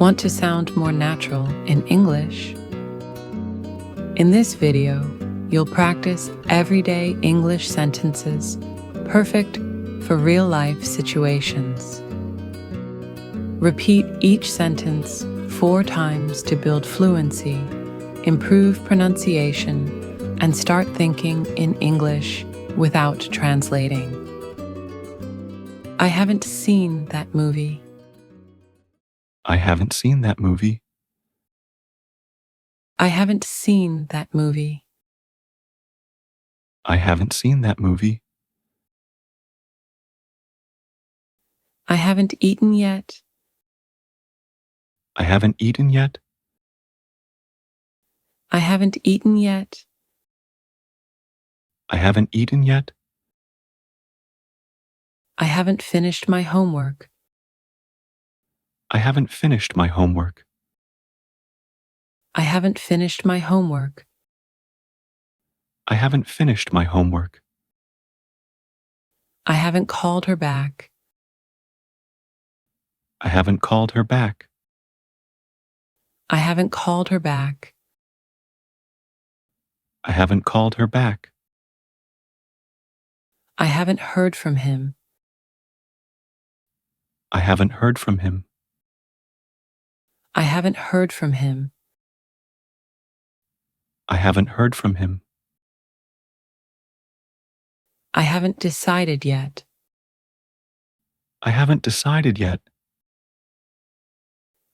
Want to sound more natural in English? In this video, you'll practice everyday English sentences perfect for real-life situations. Repeat each sentence 4 times to build fluency, improve pronunciation, and start thinking in English without translating. I haven't seen that movie. I haven't seen that movie. I haven't seen that movie. I haven't seen that movie. I haven't eaten yet. I haven't eaten yet. I haven't eaten yet. I haven't eaten yet. I haven't finished my homework. I haven't finished my homework. I haven't finished my homework. I haven't finished my homework. I haven't called her back. I haven't called her back. I haven't called her back. I haven't called her back. I haven't heard from him. I haven't heard from him. I haven't heard from him. I haven't heard from him. I haven't decided yet. I haven't decided yet.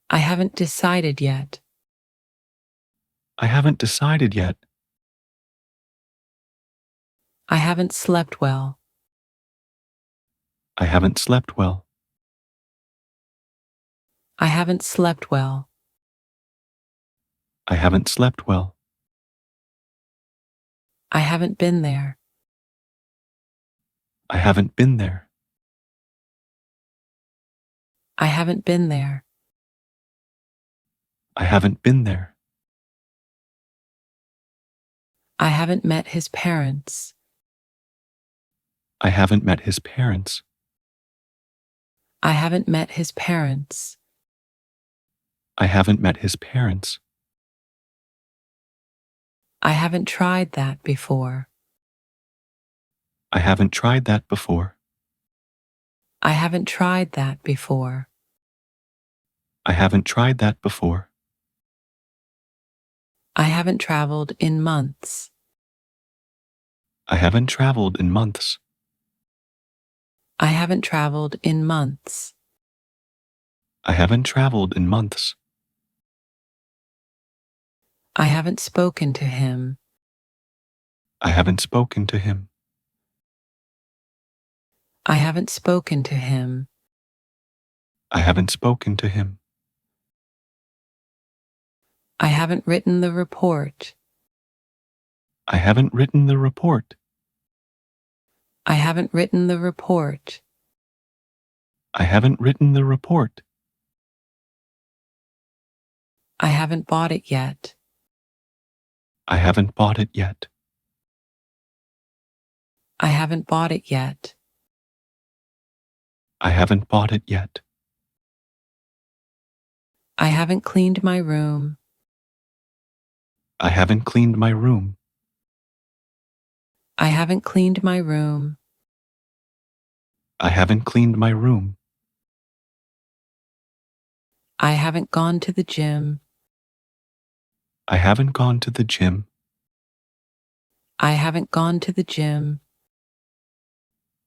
I haven't decided yet. I haven't decided yet. I haven't slept well. I haven't slept well. I haven't slept well. I haven't slept well. I haven't been there. I haven't been there. I haven't been there. I haven't been there. I haven't met his parents. I haven't met his parents. I haven't met his parents. I haven't met his parents. I haven't tried that before. I haven't tried that before. I haven't tried that before. I haven't tried that before. I haven't traveled in months. I haven't traveled in months. I haven't traveled in months. I haven't traveled in months. I haven't spoken to him. I haven't spoken to him. I haven't spoken to him. I haven't spoken to him. I haven't written the report. I haven't written the report. I haven't written the report. I haven't written the report. I haven't bought it yet. I haven't bought it yet. I haven't bought it yet. I haven't bought it yet. I haven't cleaned my room. I haven't cleaned my room. I haven't cleaned my room. I haven't cleaned my room. I haven't gone to the gym. I haven't gone to the gym. I haven't gone to the gym.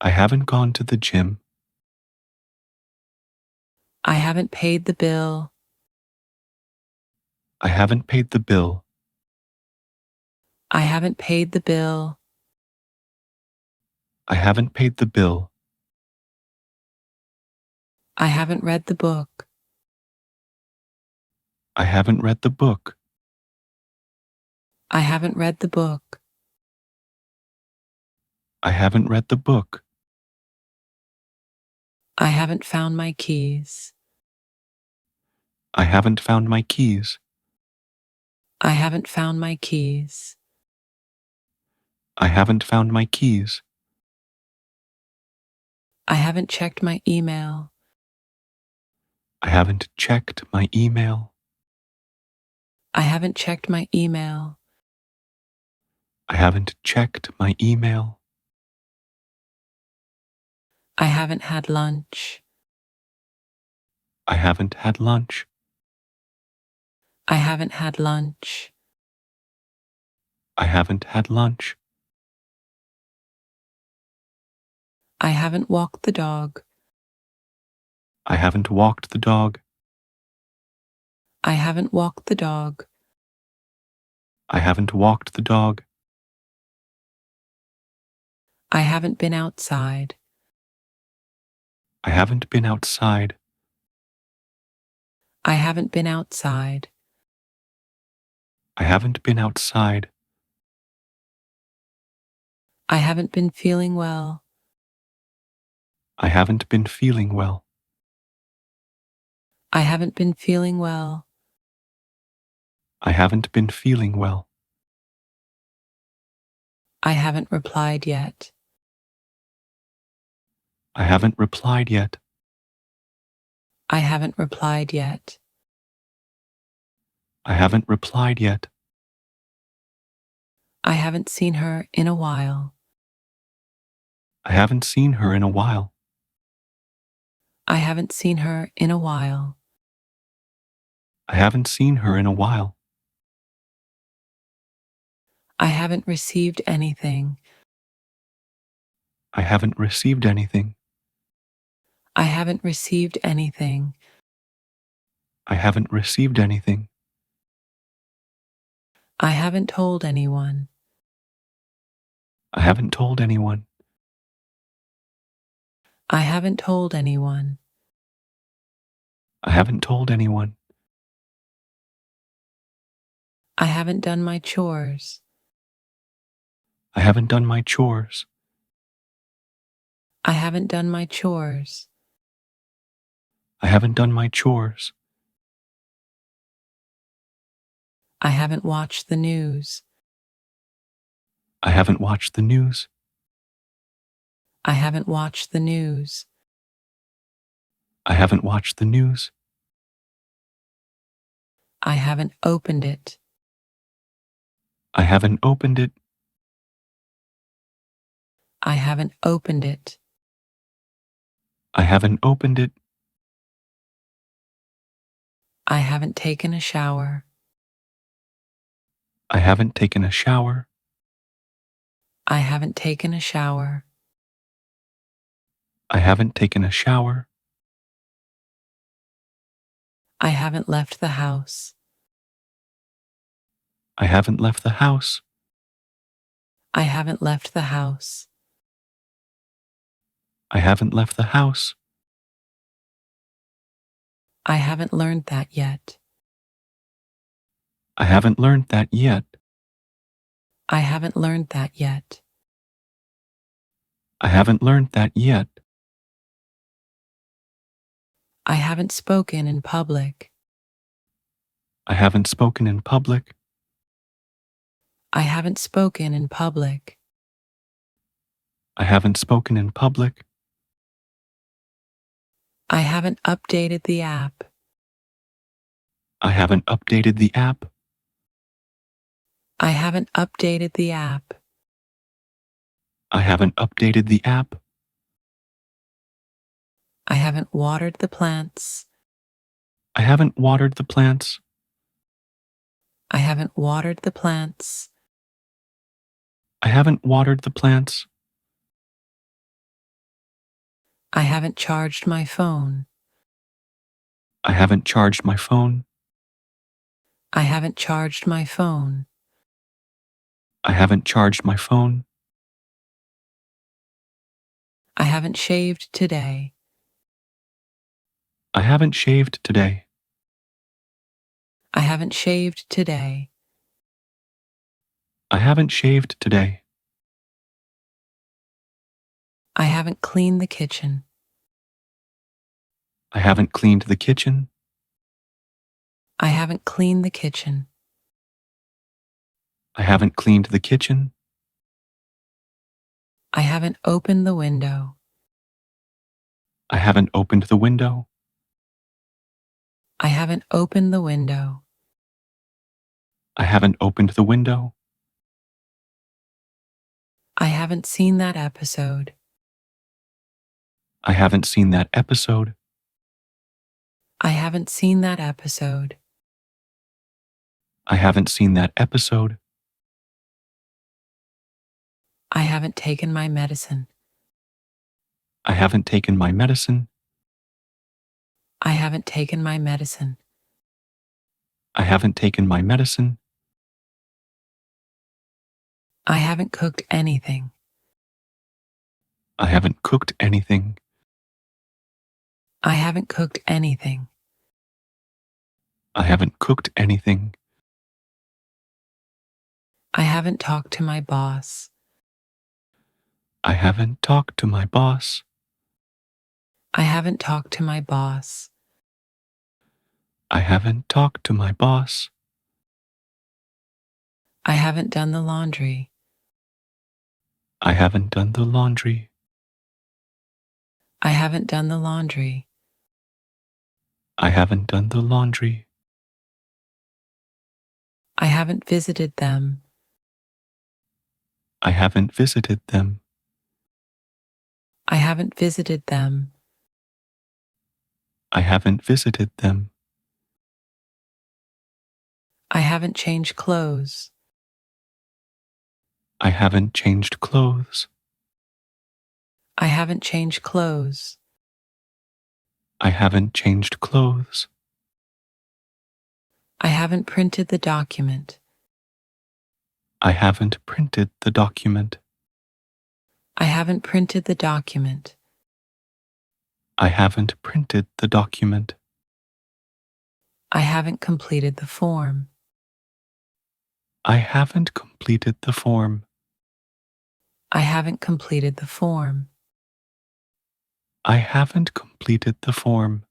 I haven't gone to the gym. I haven't paid the bill. I haven't paid the bill. I haven't paid the bill. I haven't paid the bill. I haven't read the book. I haven't read the book. I haven't read the book. I haven't read the book. I haven't found my keys. I haven't found my keys. I haven't found my keys. I haven't found my keys. I haven't checked my email. I haven't checked my email. I haven't checked my email. I haven't checked my email. I haven't had lunch. I haven't had lunch. I haven't had lunch. I haven't had lunch. I haven't walked the dog. I haven't walked the dog. I haven't walked the dog. I haven't walked the dog. I haven't been outside. I haven't been outside. I haven't been outside. I haven't been outside. I haven't been feeling well. I haven't been feeling well. I haven't been feeling well. I haven't been feeling well. I haven't replied yet. I haven't replied yet. I haven't replied yet. I haven't replied yet. I haven't seen her in a while. I haven't seen her in a while. I haven't seen her in a while. I haven't seen her in a while. I haven't received anything. I haven't received anything. I haven't received anything. I haven't received anything. I haven't told anyone. I haven't told anyone. I haven't told anyone. I haven't told anyone. I haven't done my chores. I haven't done my chores. I haven't done my chores. I haven't done my chores. I haven't watched the news. I haven't watched the news. I haven't watched the news. I haven't watched the news. I haven't opened it. I haven't opened it. I haven't opened it. I haven't opened it. I haven't taken a shower. I haven't taken a shower. I haven't taken a shower. I haven't taken a shower. I haven't left the house. I haven't left the house. I haven't left the house. I haven't left the house. I haven't learned that yet. I haven't learned that yet. I haven't learned that yet. I haven't learned that yet. I haven't spoken in public. I haven't spoken in public. I haven't spoken in public. I haven't spoken in public. I haven't updated the app. I haven't updated the app. I haven't updated the app. I haven't updated the app. I haven't watered the plants. I haven't watered the plants. I haven't watered the plants. I haven't watered the plants. I haven't charged my phone. I haven't charged my phone. I haven't charged my phone. I haven't charged my phone. I haven't shaved today. I haven't shaved today. I haven't shaved today. I haven't shaved today. I haven't cleaned the kitchen. I haven't cleaned the kitchen. I haven't cleaned the kitchen. I haven't cleaned the kitchen. I haven't opened the window. I haven't opened the window. I haven't opened the window. I haven't opened the window. I haven't seen that episode. I haven't seen that episode. I haven't seen that episode. I haven't seen that episode. I haven't taken my medicine. I haven't taken my medicine. I haven't taken my medicine. I haven't taken my medicine. I haven't cooked anything. I haven't cooked anything. I haven't cooked anything. I haven't cooked anything. I haven't talked to my boss. I haven't talked to my boss. I haven't talked to my boss. I haven't talked to my boss. I haven't done the laundry. I haven't done the laundry. I haven't done the laundry. I haven't done the laundry. I haven't visited them. I haven't visited them. I haven't visited them. I haven't visited them. I haven't changed clothes. I haven't changed clothes. I haven't changed clothes. I haven't changed clothes. I haven't printed the document. I haven't printed the document. I haven't printed the document. I haven't printed the document. I haven't completed the form. I haven't completed the form. I haven't completed the form. I haven't completed the form.